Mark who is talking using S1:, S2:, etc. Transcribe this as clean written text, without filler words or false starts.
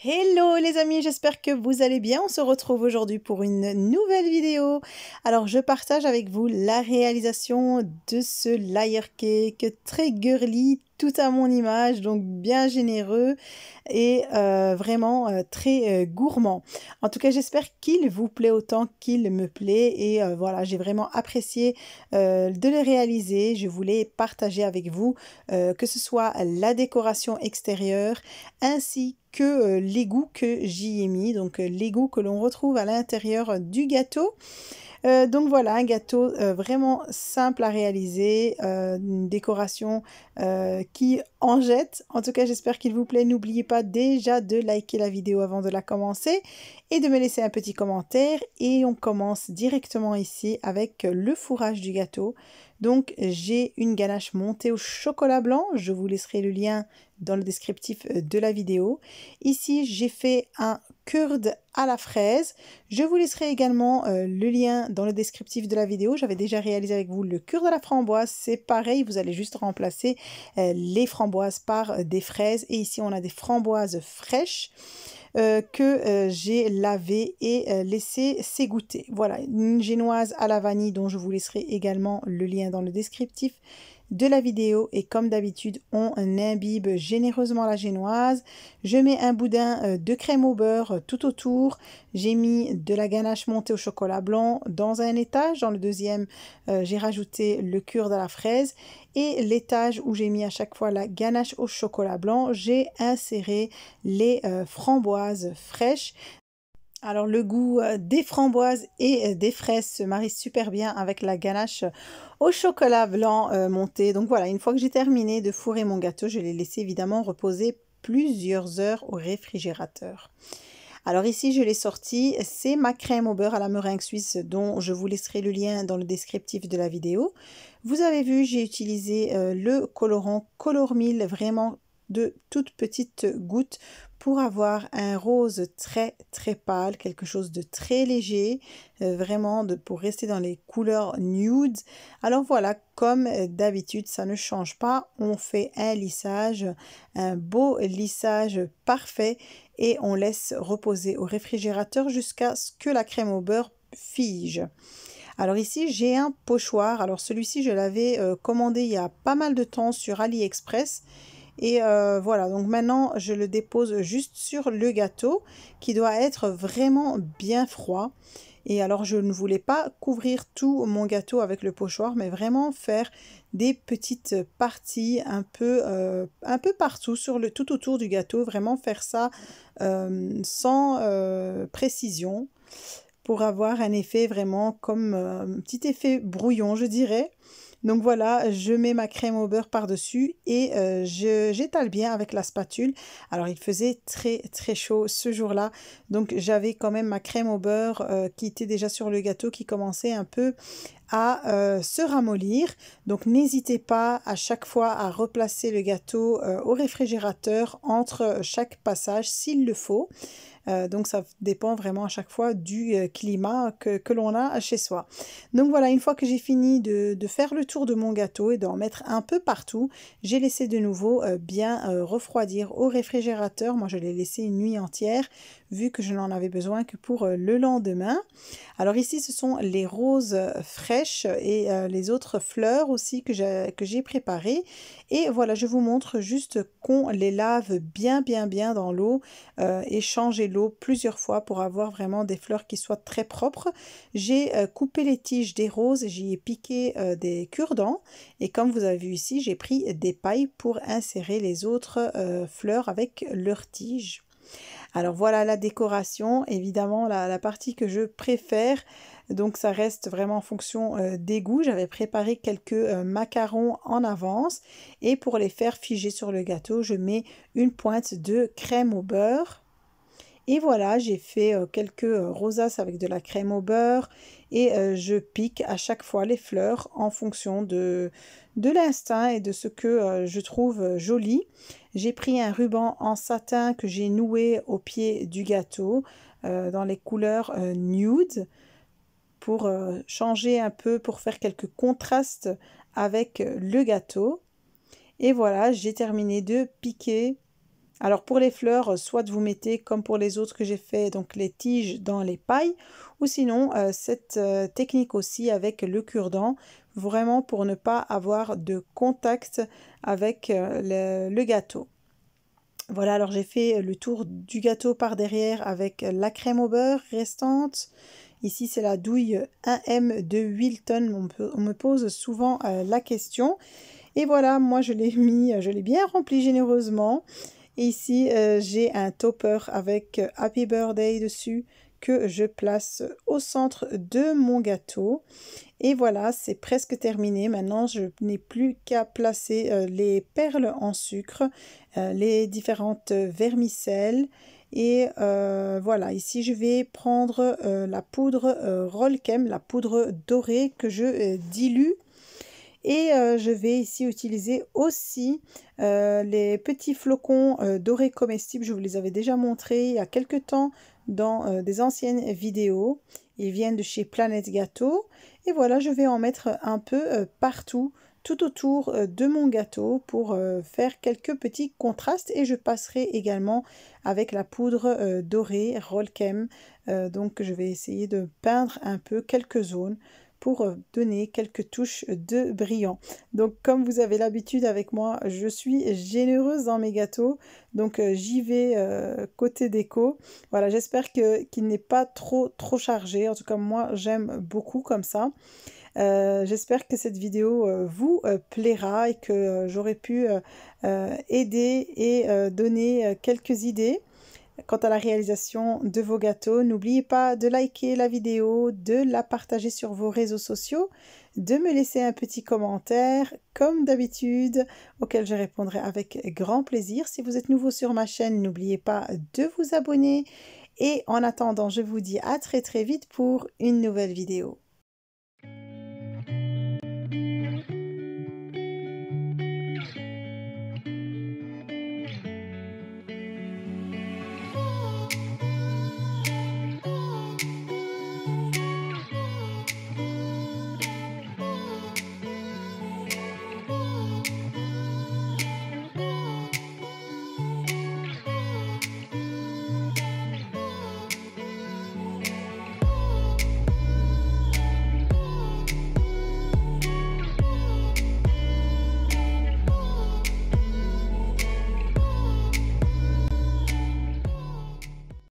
S1: Hello les amis, j'espère que vous allez bien. On se retrouve aujourd'hui pour une nouvelle vidéo. Alors je partage avec vous la réalisation de ce layer cake très girly, tout à mon image, donc bien généreux et vraiment très gourmand. En tout cas, j'espère qu'il vous plaît autant qu'il me plaît et voilà, j'ai vraiment apprécié de le réaliser. Je voulais partager avec vous que ce soit la décoration extérieure ainsi que les goûts que j'y ai mis, donc les goûts que l'on retrouve à l'intérieur du gâteau. Donc voilà, un gâteau vraiment simple à réaliser, une décoration qui en jette. En tout cas, j'espère qu'il vous plaît. N'oubliez pas déjà de liker la vidéo avant de la commencer et de me laisser un petit commentaire. Et on commence directement ici avec le fourrage du gâteau. Donc j'ai une ganache montée au chocolat blanc. Je vous laisserai le lien dans le descriptif de la vidéo. Ici, j'ai fait un curd à la fraise. Je vous laisserai également le lien dans le descriptif de la vidéo. J'avais déjà réalisé avec vous le curd à la framboise. C'est pareil, vous allez juste remplacer les framboises par des fraises. Et ici, on a des framboises fraîches que j'ai lavées et laissé s'égoutter. Voilà, une génoise à la vanille dont je vous laisserai également le lien dans le descriptif de la vidéo. Et comme d'habitude, on imbibe généreusement la génoise. Je mets un boudin de crème au beurre tout autour. J'ai mis de la ganache montée au chocolat blanc dans un étage. Dans le deuxième, j'ai rajouté le curd à la fraise. Et l'étage où j'ai mis à chaque fois la ganache au chocolat blanc, j'ai inséré les framboises fraîches. Alors le goût des framboises et des fraises se marie super bien avec la ganache au chocolat blanc monté. Donc voilà, une fois que j'ai terminé de fourrer mon gâteau, je l'ai laissé évidemment reposer plusieurs heures au réfrigérateur. Alors ici, je l'ai sorti, c'est ma crème au beurre à la meringue suisse dont je vous laisserai le lien dans le descriptif de la vidéo. Vous avez vu, j'ai utilisé le colorant Color Mil, vraiment de toutes petites gouttes pour avoir un rose très très pâle, quelque chose de très léger, vraiment pour rester dans les couleurs nude. Alors voilà, comme d'habitude, ça ne change pas, on fait un lissage, un beau lissage parfait et on laisse reposer au réfrigérateur jusqu'à ce que la crème au beurre fige. Alors ici, j'ai un pochoir. Alors celui-ci, je l'avais commandé il y a pas mal de temps sur AliExpress. Et voilà, donc maintenant, je le dépose juste sur le gâteau qui doit être vraiment bien froid. Et alors, je ne voulais pas couvrir tout mon gâteau avec le pochoir, mais vraiment faire des petites parties un peu partout, tout autour du gâteau. Vraiment faire ça sans précision pour avoir un effet vraiment comme un petit effet brouillon, je dirais. Donc voilà, je mets ma crème au beurre par-dessus et j'étale bien avec la spatule. Alors il faisait très très chaud ce jour-là, donc j'avais quand même ma crème au beurre qui était déjà sur le gâteau, qui commençait un peu à se ramollir. Donc n'hésitez pas à chaque fois à replacer le gâteau au réfrigérateur entre chaque passage s'il le faut. Donc ça dépend vraiment à chaque fois du climat que l'on a chez soi. Donc voilà, une fois que j'ai fini de faire le tour de mon gâteau et d'en mettre un peu partout, j'ai laissé de nouveau bien refroidir au réfrigérateur. Moi je l'ai laissé une nuit entière vu que je n'en avais besoin que pour le lendemain. Alors ici ce sont les roses fraîches et les autres fleurs aussi que j'ai préparées. Et voilà, je vous montre juste qu'on les lave bien dans l'eau et changer l'eau plusieurs fois pour avoir vraiment des fleurs qui soient très propres. J'ai coupé les tiges des roses et j'y ai piqué des cure-dents. Et comme vous avez vu ici, j'ai pris des pailles pour insérer les autres fleurs avec leurs tiges. Alors voilà la décoration, évidemment la partie que je préfère, donc ça reste vraiment en fonction des goûts. J'avais préparé quelques macarons en avance et pour les faire figer sur le gâteau, je mets une pointe de crème au beurre. Et voilà, j'ai fait quelques rosaces avec de la crème au beurre et je pique à chaque fois les fleurs en fonction de l'instinct et de ce que je trouve joli. J'ai pris un ruban en satin que j'ai noué au pied du gâteau dans les couleurs nude pour changer un peu, pour faire quelques contrastes avec le gâteau. Et voilà, j'ai terminé de piquer Alors pour les fleurs, soit vous mettez comme pour les autres que j'ai fait, donc les tiges dans les pailles, ou sinon cette technique aussi avec le cure-dent, vraiment pour ne pas avoir de contact avec le gâteau. Voilà, alors j'ai fait le tour du gâteau par derrière avec la crème au beurre restante. Ici, c'est la douille 1M de Wilton. On me pose souvent la question. Et voilà, moi je l'ai bien rempli généreusement. Et ici, j'ai un topper avec Happy Birthday dessus que je place au centre de mon gâteau. Et voilà, c'est presque terminé. Maintenant, je n'ai plus qu'à placer les perles en sucre, les différentes vermicelles. Et voilà, ici, je vais prendre la poudre Roll'Chem, la poudre dorée que je dilue. Et je vais ici utiliser aussi les petits flocons dorés comestibles. Je vous les avais déjà montrés il y a quelques temps dans des anciennes vidéos. Ils viennent de chez Planète Gâteau. Et voilà, je vais en mettre un peu partout, tout autour de mon gâteau pour faire quelques petits contrastes. Et je passerai également avec la poudre dorée Roll'Chem. Donc je vais essayer de peindre un peu quelques zones pour donner quelques touches de brillant. Donc comme vous avez l'habitude avec moi, je suis généreuse dans mes gâteaux, donc j'y vais côté déco. Voilà, j'espère qu'il n'est pas trop chargé. En tout cas, moi j'aime beaucoup comme ça. J'espère que cette vidéo vous plaira et que j'aurai pu aider et donner quelques idées. Quant à la réalisation de vos gâteaux, n'oubliez pas de liker la vidéo, de la partager sur vos réseaux sociaux, de me laisser un petit commentaire, comme d'habitude, auquel je répondrai avec grand plaisir. Si vous êtes nouveau sur ma chaîne, n'oubliez pas de vous abonner. Et en attendant, je vous dis à très vite pour une nouvelle vidéo.